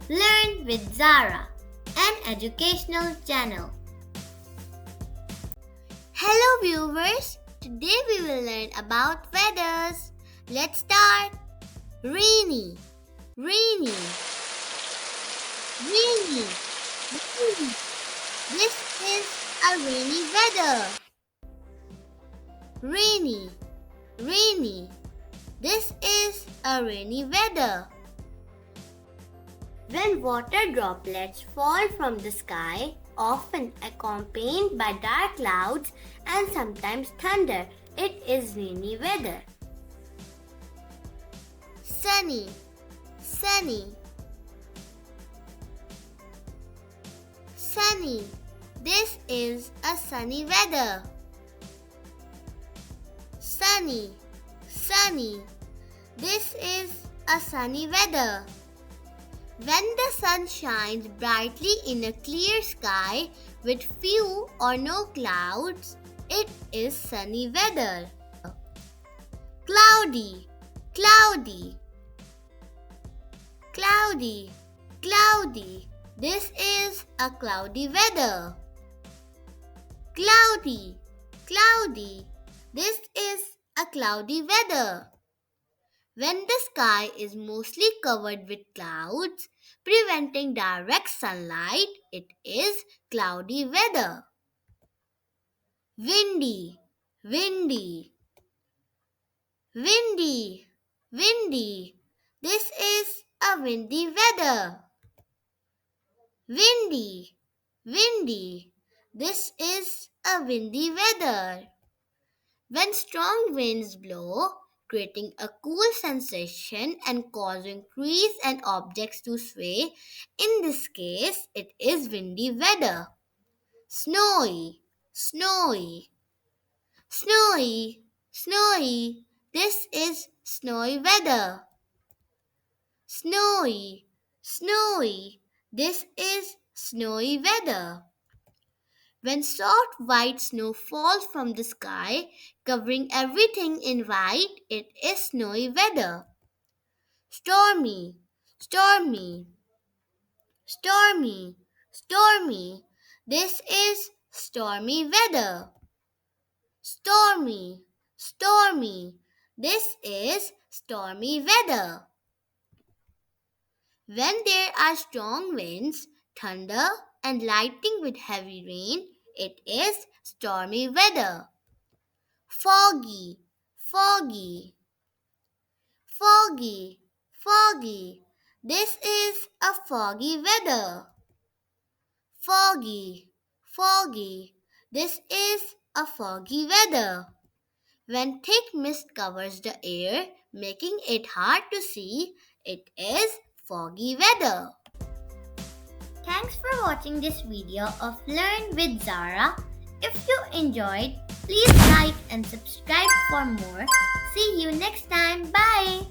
Learn with Zara, an educational channel. Hello viewers, today we will learn about weathers. Let's start. Rainy, rainy, rainy, rainy. This is a rainy weather. Rainy, rainy. This is a rainy weather. When water droplets fall from the sky, often accompanied by dark clouds and sometimes thunder, it is rainy weather. Sunny, sunny, sunny. This is a sunny weather. Sunny, sunny. This is a sunny weather. When the sun shines brightly in a clear sky with few or no clouds, it is sunny weather. Cloudy, cloudy, cloudy, cloudy. This is a cloudy weather. Cloudy, cloudy. This is a cloudy weather. When the sky is mostly covered with clouds, preventing direct sunlight, it is cloudy weather. Windy, windy, windy, windy. This is a windy weather. Windy, windy. This is a windy weather. When strong winds blow, creating a cool sensation and causing trees and objects to sway. In this case, it is windy weather. Snowy, snowy, snowy, snowy. This is snowy weather. Snowy, snowy. This is snowy weather. When soft white snow falls from the sky, covering everything in white, it is snowy weather. Stormy, stormy, stormy, stormy. This is stormy weather. Stormy, stormy. This is stormy weather. When there are strong winds, thunder, and lightning with heavy rain, it is stormy weather. Foggy, foggy, foggy, foggy. This is a foggy weather. Foggy, foggy. This is a foggy weather. When thick mist covers the air, making it hard to see, it is foggy weather. Thanks for watching this video of Learn with Zara. If you enjoyed, please like and subscribe for more. See you next time. Bye.